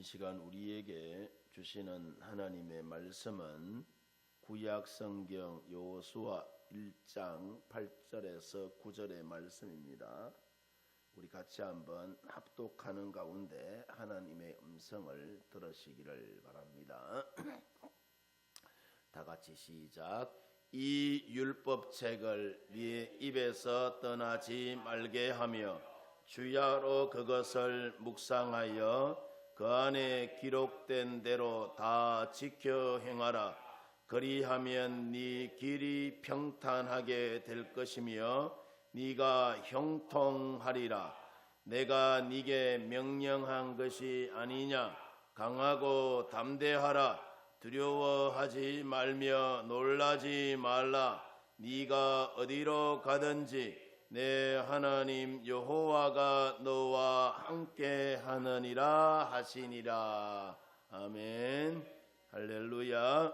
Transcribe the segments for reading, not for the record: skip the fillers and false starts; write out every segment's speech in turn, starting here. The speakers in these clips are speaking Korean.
이 시간 우리에게 주시는 하나님의 말씀은 구약 성경 여호수아 1장 8절에서 9절의 말씀입니다. 우리 같이 한번 합독하는 가운데 하나님의 음성을 들으시기를 바랍니다. 다 같이 시작. 이 율법책을 네 입에서 떠나지 말게 하며 주야로 그것을 묵상하여 그 안에 기록된 대로 다 지켜 행하라. 그리하면 네 길이 평탄하게 될 것이며 네가 형통하리라. 내가 네게 명령한 것이 아니냐. 강하고 담대하라. 두려워하지 말며 놀라지 말라. 네가 어디로 가든지 내 하나님 여호와가 너와 함께 하느니라 하시니라. 아멘. 할렐루야.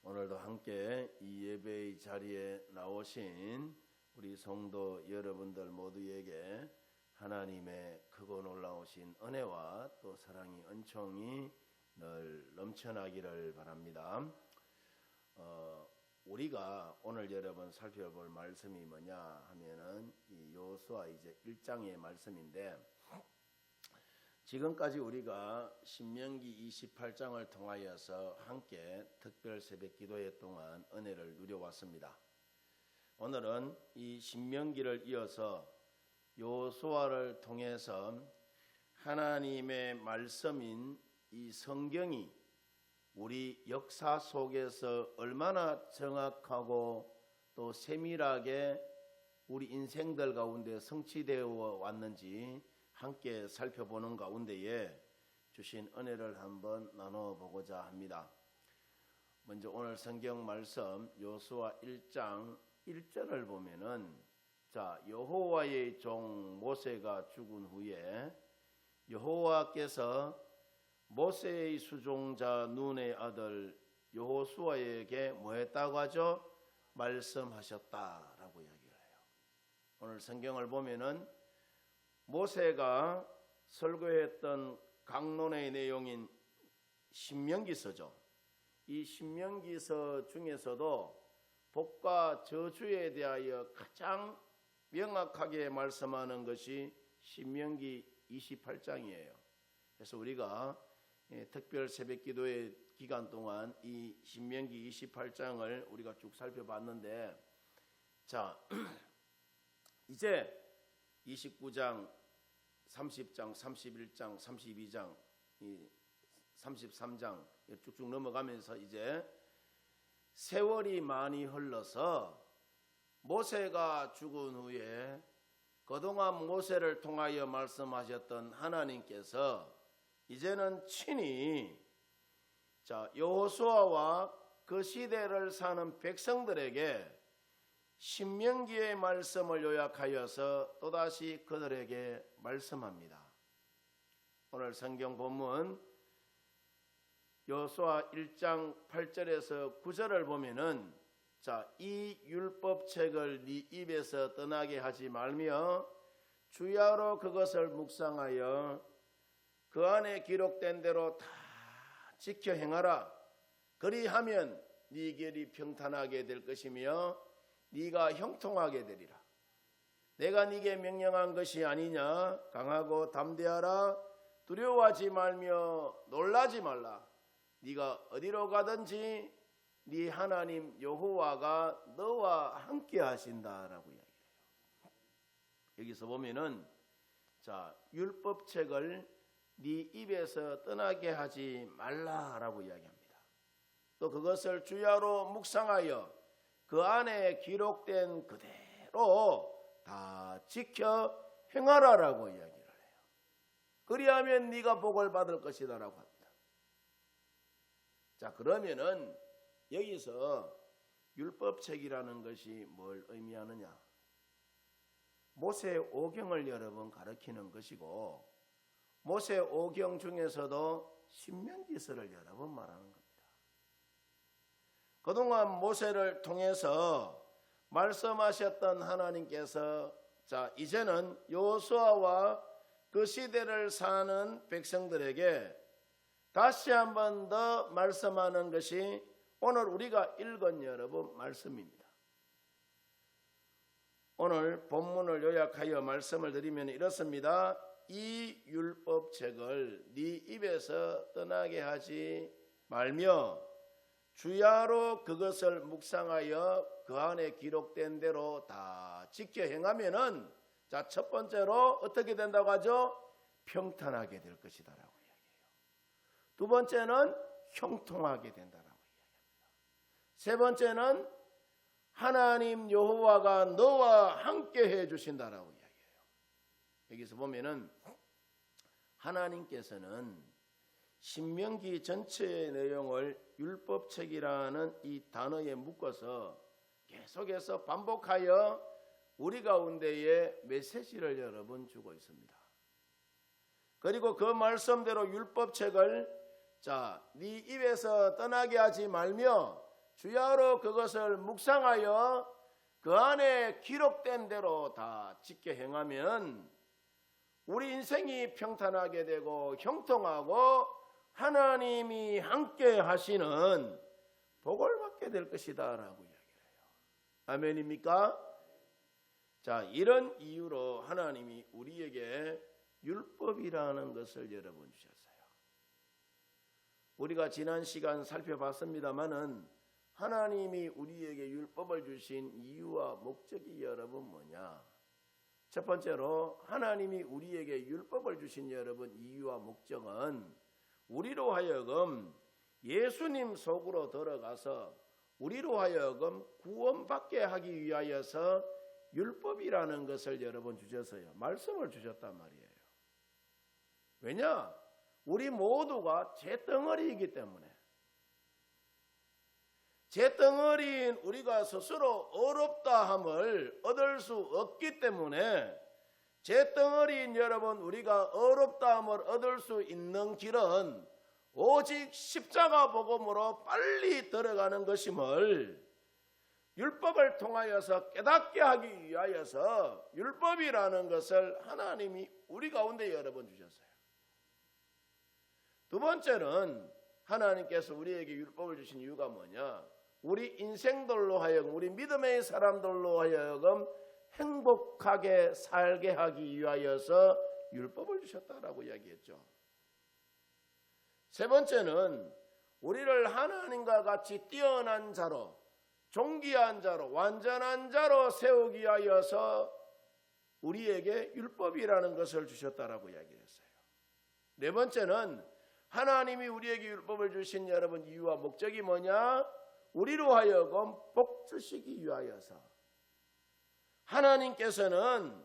오늘도 함께 이 예배의 자리에 나오신 우리 성도 여러분들 모두에게 하나님의 크고 놀라우신 은혜와 또 사랑이 은총이 늘 넘쳐나기를 바랍니다. 우리가 오늘 여러분 살펴볼 말씀이 뭐냐 하면은 이 여호수아 이제 1장의 말씀인데, 지금까지 우리가 신명기 28장을 통하여서 함께 특별 새벽 기도회 동안 은혜를 누려왔습니다. 오늘은 이 신명기를 이어서 여호수아를 통해서 하나님의 말씀인 이 성경이 우리 역사 속에서 얼마나 정확하고 또 세밀하게 우리 인생들 가운데 성취되어 왔는지 함께 살펴보는 가운데에 주신 은혜를 한번 나눠보고자 합니다. 먼저 오늘 성경 말씀 여호수아 1장 1절을 보면은, 자, 여호와의 종 모세가 죽은 후에 여호와께서 모세의 수종자 눈의 아들 여호수아에게 뭐 했다고 하죠? 말씀하셨다라고 이야기를 해요. 오늘 성경을 보면은 모세가 설교했던 강론의 내용인 신명기서죠. 이 신명기서 중에서도 복과 저주에 대하여 가장 명확하게 말씀하는 것이 신명기 28장이에요. 그래서 우리가 특별 새벽 기도의 기간 동안 이 신명기 28장을 우리가 쭉 살펴봤는데, 자, 이제 29장, 30장, 31장, 32장, 33장 쭉쭉 넘어가면서 이제 세월이 많이 흘러서 모세가 죽은 후에 그동안 모세를 통하여 말씀하셨던 하나님께서 이제는 친히 여호수아와 그 시대를 사는 백성들에게 신명기의 말씀을 요약하여서 또다시 그들에게 말씀합니다. 오늘 성경 본문 여호수아 1장 8절에서 9절을 보면은, 자, 이 율법책을 네 입에서 떠나게 하지 말며 주야로 그것을 묵상하여 그 안에 기록된 대로 다 지켜 행하라. 그리하면 네 길이 평탄하게 될 것이며 네가 형통하게 되리라. 내가 네게 명령한 것이 아니냐. 강하고 담대하라. 두려워하지 말며 놀라지 말라. 네가 어디로 가든지 네 하나님 여호와가 너와 함께 하신다라고 이야기해요. 여기서 보면은, 자, 율법책을 네 입에서 떠나게 하지 말라라고 이야기합니다. 또 그것을 주야로 묵상하여 그 안에 기록된 그대로 다 지켜 행하라라고 이야기를 해요. 그리하면 네가 복을 받을 것이다라고 합니다. 자, 그러면은 여기서 율법책이라는 것이 뭘 의미하느냐? 모세 오경을 여러 번 가리키는 것이고, 모세 오경 중에서도 신명기서를 여러 번 말하는 겁니다. 그동안 모세를 통해서 말씀하셨던 하나님께서, 자, 이제는 여호수아와 그 시대를 사는 백성들에게 다시 한 번 더 말씀하는 것이 오늘 우리가 읽은 여러분 말씀입니다. 오늘 본문을 요약하여 말씀을 드리면 이렇습니다. 이 율법책을 네 입에서 떠나게 하지 말며 주야로 그것을 묵상하여 그 안에 기록된 대로 다 지켜 행하면은, 자, 첫 번째로 어떻게 된다고 하죠? 평탄하게 될 것이다라고 이야기해요. 두 번째는 형통하게 된다라고 이야기합니다. 세 번째는 하나님 여호와가 너와 함께 해 주신다라고 이야기해요. 여기서 보면은 하나님께서는 신명기 전체의 내용을 율법책이라는 이 단어에 묶어서 계속해서 반복하여 우리 가운데에 메시지를 여러분 주고 있습니다. 그리고 그 말씀대로 율법책을 네 입에서 떠나게 하지 말며 주야로 그것을 묵상하여 그 안에 기록된 대로 다 지켜 행하면 우리 인생이 평탄하게 되고 형통하고 하나님이 함께 하시는 복을 받게 될 것이다 라고 이야기를 해요. 아멘입니까? 자, 이런 이유로 하나님이 우리에게 율법이라는 것을 여러분 주셨어요. 우리가 지난 시간 살펴봤습니다마는 하나님이 우리에게 율법을 주신 이유와 목적이 여러분 뭐냐? 첫 번째로 하나님이 우리에게 율법을 주신 여러분 이유와 목적은 우리로 하여금 예수님 속으로 들어가서 우리로 하여금 구원받게 하기 위하여서 율법이라는 것을 여러분 주셔서요, 말씀을 주셨단 말이에요. 왜냐? 우리 모두가 죄덩어리이기 때문에, 죄덩어리인 우리가 스스로 어렵다함을 얻을 수 없기 때문에, 죄덩어리인 여러분 우리가 어렵다함을 얻을 수 있는 길은 오직 십자가 복음으로 빨리 들어가는 것임을 율법을 통하여서 깨닫게 하기 위하여서 율법이라는 것을 하나님이 우리 가운데 여러분 주셨어요. 두 번째는 하나님께서 우리에게 율법을 주신 이유가 뭐냐? 우리 인생들로 하여금, 우리 믿음의 사람들로 하여금 행복하게 살게 하기 위하여서 율법을 주셨다라고 이야기했죠. 세 번째는 우리를 하나님과 같이 뛰어난 자로, 존귀한 자로, 완전한 자로 세우기 위하여서 우리에게 율법이라는 것을 주셨다라고 이야기했어요. 네 번째는 하나님이 우리에게 율법을 주신 여러분 이유와 목적이 뭐냐? 우리로 하여금 복 주시기 위하여서. 하나님께서는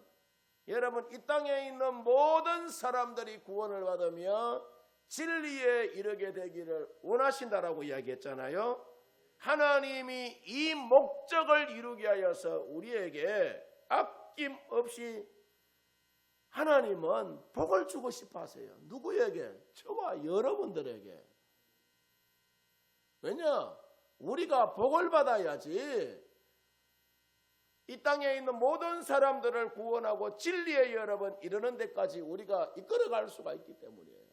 여러분 이 땅에 있는 모든 사람들이 구원을 받으며 진리에 이르게 되기를 원하신다라고 이야기했잖아요. 하나님이 이 목적을 이루기 위하여서 우리에게 아낌없이 하나님은 복을 주고 싶어 하세요. 누구에게? 저와 여러분들에게. 왜냐? 우리가 복을 받아야지 이 땅에 있는 모든 사람들을 구원하고 진리에 여러분 이르는 데까지 우리가 이끌어갈 수가 있기 때문이에요.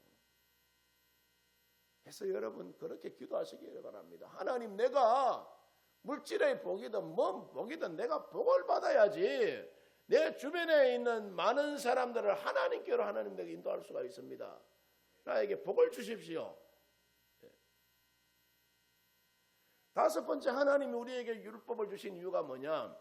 그래서 여러분 그렇게 기도하시기를 바랍니다. 하나님, 내가 물질의 복이든 뭔 복이든 내가 복을 받아야지 내 주변에 있는 많은 사람들을 하나님께로 하나님에게 인도할 수가 있습니다. 나에게 복을 주십시오. 다섯 번째, 하나님이 우리에게 율법을 주신 이유가 뭐냐?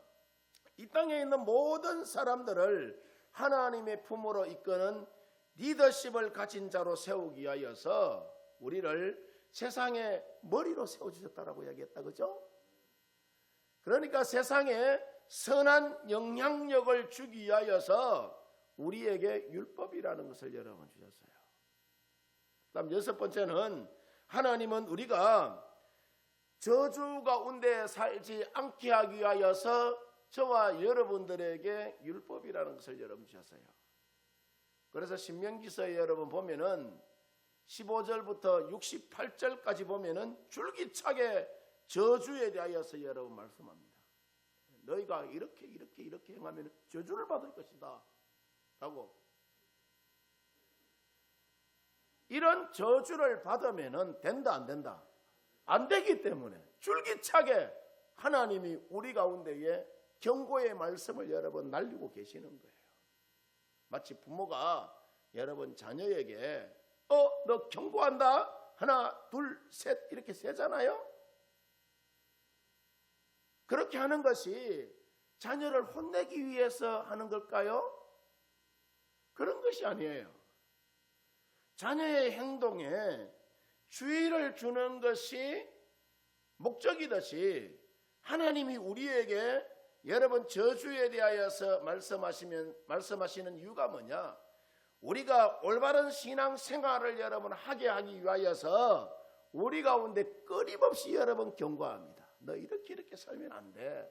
이 땅에 있는 모든 사람들을 하나님의 품으로 이끄는 리더십을 가진 자로 세우기 위하여서 우리를 세상의 머리로 세워주셨다라고 이야기했다, 그죠? 그러니까 세상에 선한 영향력을 주기 위하여서 우리에게 율법이라는 것을 여러분 주셨어요. 그다음 여섯 번째는 하나님은 우리가 저주 가운데 살지 않게 하기 위하여서 저와 여러분들에게 율법이라는 것을 여러분 주셨어요. 그래서 신명기서에 여러분 보면은 15절부터 68절까지 보면은 줄기차게 저주에 대하여서 여러분 말씀합니다. 너희가 이렇게 행하면 저주를 받을 것이다 라고. 이런 저주를 받으면 된다 안 된다? 안 되기 때문에 줄기차게 하나님이 우리 가운데에 경고의 말씀을 여러분 날리고 계시는 거예요. 마치 부모가 여러분 자녀에게 너 경고한다. 하나 둘 셋 이렇게 세잖아요. 그렇게 하는 것이 자녀를 혼내기 위해서 하는 걸까요? 그런 것이 아니에요. 자녀의 행동에 주의를 주는 것이 목적이듯이 하나님이 우리에게 여러분 저주에 대하여서 말씀하시는 이유가 뭐냐? 우리가 올바른 신앙 생활을 여러분 하게 하기 위하여서 우리 가운데 끊임없이 여러분 경고합니다. 너 이렇게 살면 안 돼.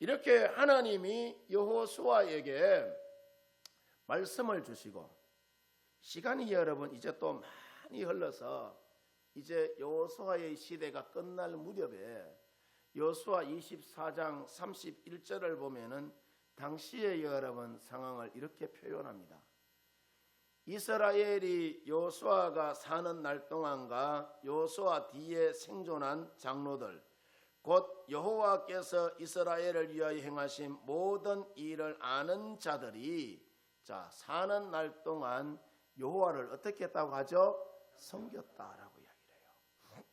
이렇게 하나님이 여호수아에게 말씀을 주시고 시간이 여러분 이제 또 많이 흘러서 이제 여호수아의 시대가 끝날 무렵에 여호수아 24장 31절을 보면은 당시의 여러분 상황을 이렇게 표현합니다. 이스라엘이 여호수아가 사는 날 동안과 여호수아 뒤에 생존한 장로들 곧 여호와께서 이스라엘을 위하여 행하신 모든 일을 아는 자들이 사는 날 동안 여호와를 어떻게 했다고 하죠? 섬겼다라고 이야기를 해요.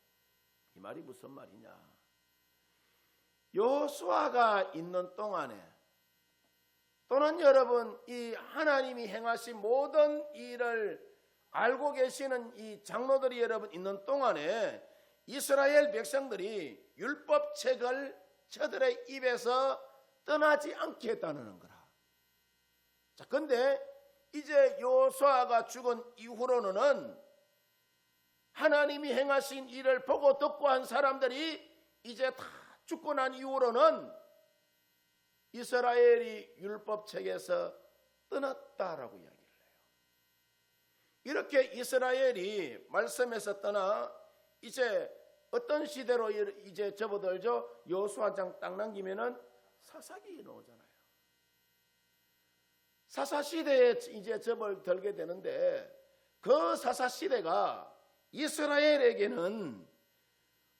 이 말이 무슨 말이냐? 여호수아가 있는 동안에 또는 여러분 이 하나님이 행하신 모든 일을 알고 계시는 이 장로들이 여러분 있는 동안에 이스라엘 백성들이 율법책을 저들의 입에서 떠나지 않게 했다는 거라. 자, 근데 이제 여호수아가 죽은 이후로는 하나님이 행하신 일을 보고 듣고 한 사람들이 이제 다 죽고 난 이후로는 이스라엘이 율법책에서 떠났다라고 이야기를 해요. 이렇게 이스라엘이 말씀에서 떠나 이제 어떤 시대로 이제 접어들죠? 여호수아장 딱 남기면은 사사기 나오잖아요. 사사 시대에 이제 접어들게 되는데 그 사사 시대가 이스라엘에게는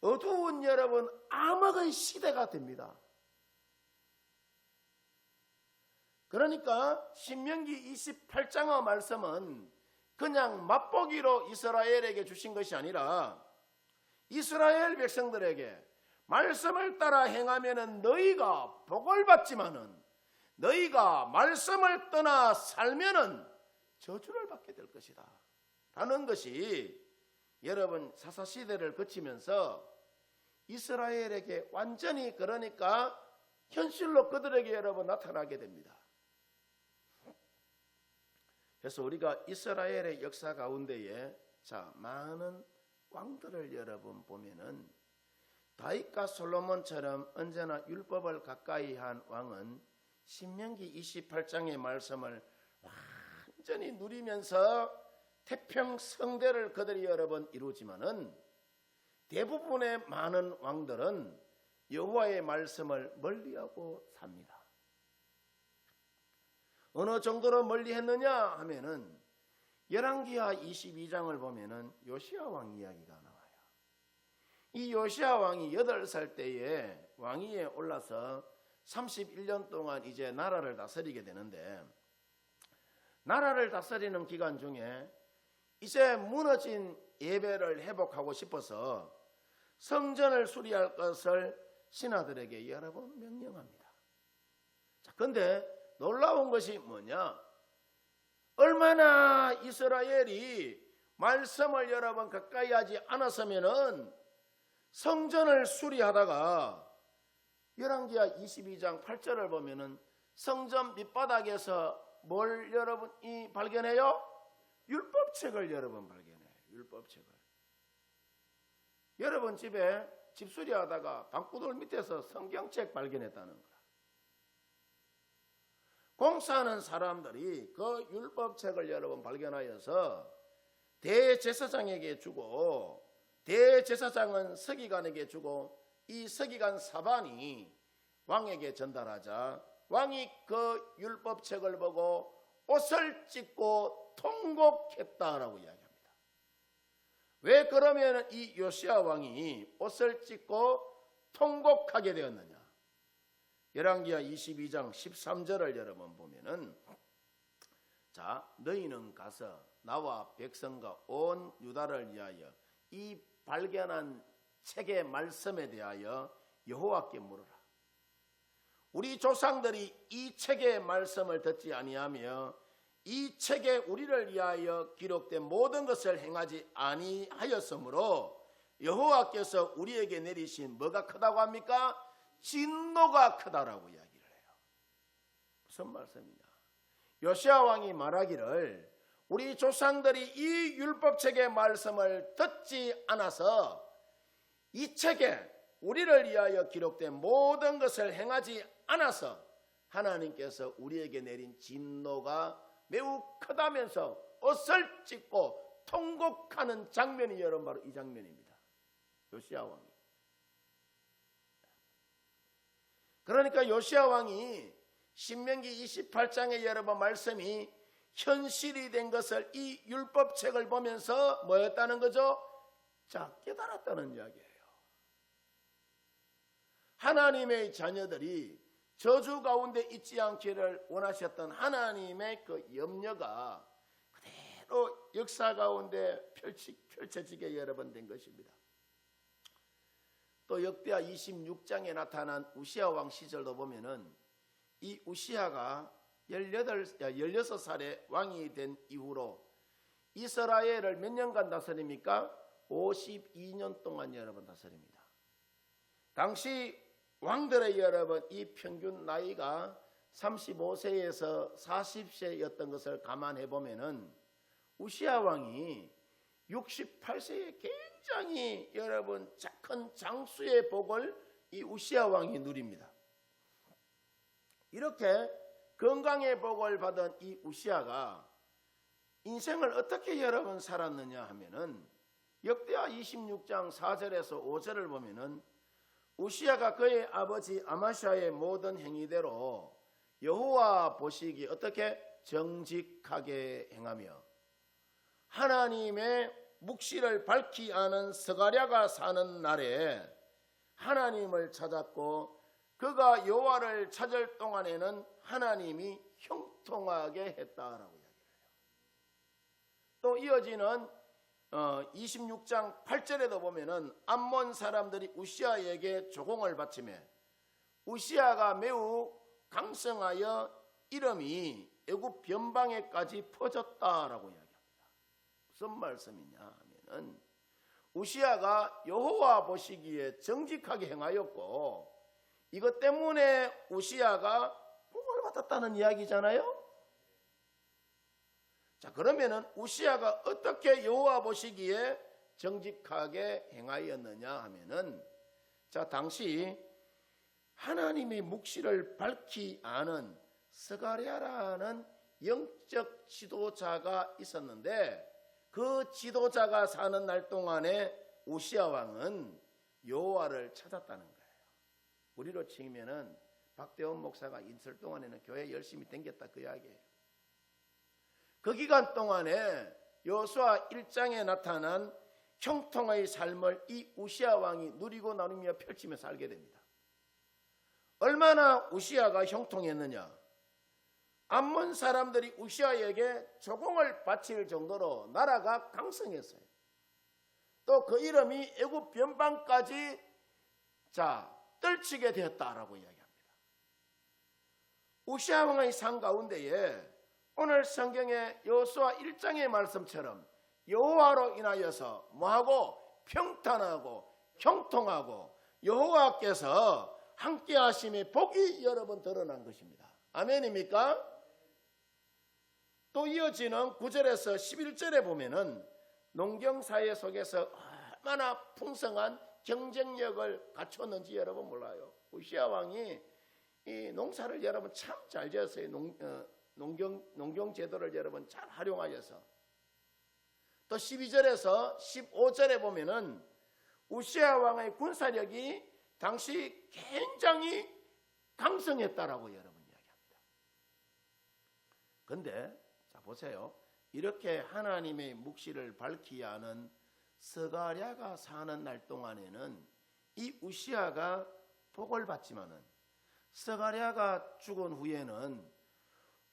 어두운 여러분 암흑의 시대가 됩니다. 그러니까 신명기 28장의 말씀은 그냥 맛보기로 이스라엘에게 주신 것이 아니라 이스라엘 백성들에게 말씀을 따라 행하면 너희가 복을 받지만은 너희가 말씀을 떠나 살면은 저주를 받게 될 것이다 라는 것이 여러분 사사시대를 거치면서 이스라엘에게 완전히 그러니까 현실로 그들에게 여러분 나타나게 됩니다. 그래서 우리가 이스라엘의 역사 가운데에 많은 왕들을 여러분 보면은 다윗과 솔로몬처럼 언제나 율법을 가까이 한 왕은 신명기 28장의 말씀을 완전히 누리면서 태평성대를 그들이 여러분 이루지만은 대부분의 많은 왕들은 여호와의 말씀을 멀리하고 삽니다. 어느 정도로 멀리했느냐 하면은 열왕기하 22장을 보면은 요시야 왕 이야기가 나와요. 이 요시야 왕이 8살 때에 왕위에 올라서 31년 동안 이제 나라를 다스리게 되는데 나라를 다스리는 기간 중에 이제 무너진 예배를 회복하고 싶어서 성전을 수리할 것을 신하들에게 여러 번 명령합니다. 그런데 놀라운 것이 뭐냐? 얼마나 이스라엘이 말씀을 여러 번 가까이 하지 않았으면은 성전을 수리하다가 열왕기하 22장 8절을 보면은 성전 밑바닥에서 뭘 여러분이 발견해요? 율법책을 여러분 발견해요. 율법책을. 여러분 집에 집 수리하다가 방구돌 밑에서 성경책 발견했다는 거라. 공사하는 사람들이 그 율법책을 여러분 발견하여서 대제사장에게 주고 대제사장은 서기관에게 주고 이 서기관 사반이 왕에게 전달하자 왕이 그 율법책을 보고 옷을 찢고 통곡했다라고 이야기합니다. 왜 그러면 이 요시야 왕이 옷을 찢고 통곡하게 되었느냐? 열왕기하 22장 13절을 여러분 보면은, 자, 너희는 가서 나와 백성과 온 유다를 위하여 이 발견한 책의 말씀에 대하여 여호와께 물으라. 우리 조상들이 이 책의 말씀을 듣지 아니하며 이 책에 우리를 위하여 기록된 모든 것을 행하지 아니하였으므로 여호와께서 우리에게 내리신 뭐가 크다고 합니까? 진노가 크다라고 이야기를 해요. 무슨 말씀이냐? 요시야 왕이 말하기를 우리 조상들이 이 율법책의 말씀을 듣지 않아서 이 책에 우리를 위하여 기록된 모든 것을 행하지 않아서 하나님께서 우리에게 내린 진노가 매우 크다면서 옷을 찢고 통곡하는 장면이 여러분 바로 이 장면입니다. 요시야 왕이. 그러니까 요시야 왕이 신명기 28장의 여러분 말씀이 현실이 된 것을 이 율법책을 보면서 뭐였다는 거죠? 자, 깨달았다는 이야기예요. 하나님의 자녀들이 저주 가운데 있지 않기를 원하셨던 하나님의 그 염려가 그대로 역사 가운데 펼쳐지게 여러분 된 것입니다. 또 역대하 26장에 나타난 우시야 왕 시절도 보면은 이 우시야가 16살에 왕이 된 이후로 이스라엘을 몇 년간 다스립니까? 52년 동안 여러분 다스립니다. 당시 왕들의 여러분 이 평균 나이가 35세에서 40세였던 것을 감안해 보면은 우시야 왕이 68세에 굉장히 여러분 큰 장수의 복을 이 우시야 왕이 누립니다. 이렇게 건강의 복을 받은 이 우시야가 인생을 어떻게 여러분 살았느냐 하면은 역대하 26장 4절에서 5절을 보면은 우시야가 그의 아버지 아마샤의 모든 행위대로 여호와 보시기에 어떻게 정직하게 행하며 하나님의 묵시를 밝히 아는 스가랴가 사는 날에 하나님을 찾았고 그가 여호와를 찾을 동안에는 하나님이 형통하게 했다라고 이야기를 해요. 또 이어지는 26장 8절에도 보면은 암몬 사람들이 우시야에게 조공을 바치며 우시야가 매우 강성하여 이름이 애굽 변방에까지 퍼졌다라고 이야기합니다. 무슨 말씀이냐 하면은 우시야가 여호와 보시기에 정직하게 행하였고 이것 때문에 우시야가 복을 받았다는 이야기잖아요. 자, 그러면은 우시야가 어떻게 여호와 보시기에 정직하게 행하였느냐 하면은 자, 당시 하나님의 묵시를 밝히 아는 스가랴라는 영적 지도자가 있었는데 그 지도자가 사는 날 동안에 우시야 왕은 여호와를 찾았다는 거예요. 우리로 치면은 박대원 목사가 있을 동안에는 교회 열심히 다녔다 그 이야기예요. 그 기간 동안에 여호수아 1장에 나타난 형통의 삶을 이 우시야 왕이 누리고 나누며 펼치며 살게 됩니다. 얼마나 우시야가 형통했느냐? 암몬 사람들이 우시야에게 조공을 바칠 정도로 나라가 강성했어요. 또 그 이름이 애굽 변방까지 떨치게 되었다라고 이야기합니다. 우시야 왕의 상 가운데에 오늘 성경의 여호수아 1장의 말씀처럼 여호와로 인하여서 뭐하고 평탄하고 형통하고 여호와께서 함께 하심의 복이 여러 번 드러난 것입니다. 아멘입니까? 또 이어지는 9절에서 11절에 보면은 농경사회 속에서 얼마나 풍성한 경쟁력을 갖췄는지 여러분 몰라요. 우시야 왕이 이 농사를 여러분 참 잘 지었어요. 농경 제도를 여러분 잘 활용하여서. 또 12절에서 15절에 보면은 우시야 왕의 군사력이 당시 굉장히 강성했다라고 여러분 이야기합니다. 그런데 자 보세요. 이렇게 하나님의 묵시를 밝히야 하는 스가랴가 사는 날 동안에는 이 우시아가 복을 받지만은 스가랴가 죽은 후에는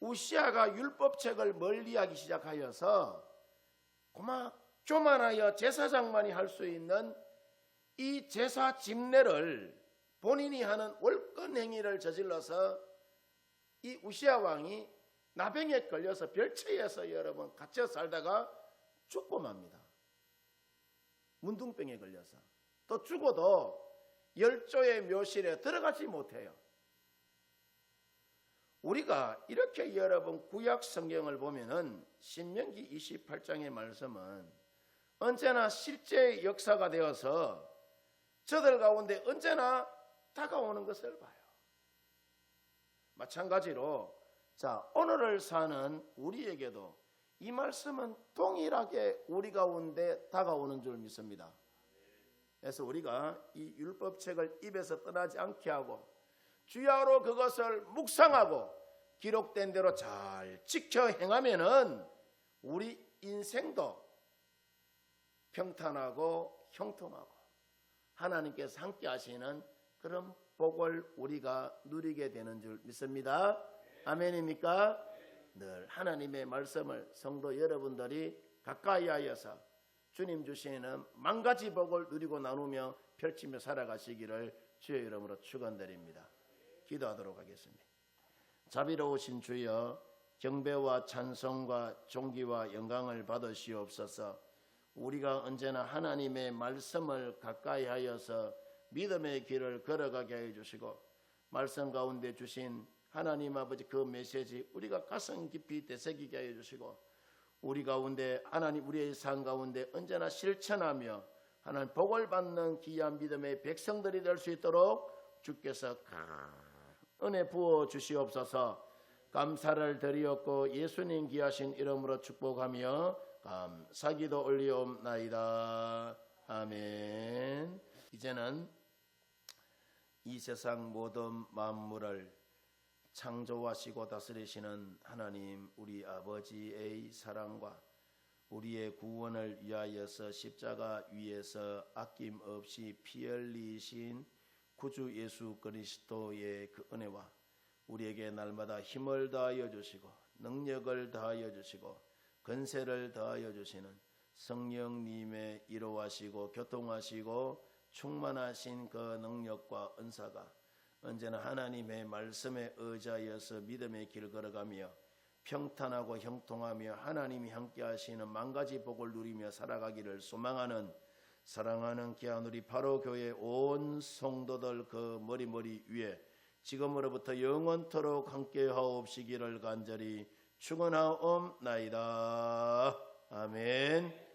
우시아가 율법책을 멀리하기 시작하여서 고막 교만하여 제사장만이 할 수 있는 이 제사 집례를 본인이 하는 월권 행위를 저질러서 이 우시아 왕이 나병에 걸려서 별처에서 여러분 갇혀 살다가 죽고 맙니다. 문둥병에 걸려서. 또 죽어도 열조의 묘실에 들어가지 못해요. 우리가 이렇게 여러분 구약 성경을 보면은 신명기 28장의 말씀은 언제나 실제 역사가 되어서 저들 가운데 언제나 다가오는 것을 봐요. 마찬가지로 오늘을 사는 우리에게도 이 말씀은 동일하게 우리 가운데 다가오는 줄 믿습니다. 그래서 우리가 이 율법책을 입에서 떠나지 않게 하고 주야로 그것을 묵상하고 기록된 대로 잘 지켜 행하면은 우리 인생도 평탄하고 형통하고 하나님께서 함께 하시는 그런 복을 우리가 누리게 되는 줄 믿습니다. 아멘입니까? 늘 하나님의 말씀을 성도 여러분들이 가까이 하여서 주님 주시는 만 가지 복을 누리고 나누며 펼치며 살아가시기를 주의 이름으로 축원드립니다. 기도하도록 하겠습니다. 자비로우신 주여, 경배와 찬송과 존귀와 영광을 받으시옵소서. 우리가 언제나 하나님의 말씀을 가까이 하여서 믿음의 길을 걸어가게 해주시고 말씀 가운데 주신 하나님 아버지 그 메시지 우리가 가슴 깊이 되새기게 해주시고 우리 가운데 하나님 우리의 삶 가운데 언제나 실천하며 하나님 복을 받는 귀한 믿음의 백성들이 될 수 있도록 주께서 은혜 부어 주시옵소서. 감사를 드리옵고 예수님 귀하신 이름으로 축복하며 감사기도 올리옵나이다. 아멘. 이제는 이 세상 모든 만물을 창조하시고 다스리시는 하나님 우리 아버지의 사랑과 우리의 구원을 위하여서 십자가 위에서 아낌없이 피 흘리신 구주 예수 그리스도의 그 은혜와 우리에게 날마다 힘을 더하여 주시고 능력을 더하여 주시고 권세를 더하여 주시는 성령님의 이루하시고 교통하시고 충만하신 그 능력과 은사가 언제나 하나님의 말씀에 의지하여서 믿음의 길 걸어가며 평탄하고 형통하며 하나님이 함께 하시는 만 가지 복을 누리며 살아가기를 소망하는 사랑하는 귀한 우리 바로 교회 온 성도들 그 머리 위에 지금으로부터 영원토록 함께 하옵시기를 간절히 축원하옵나이다. 아멘.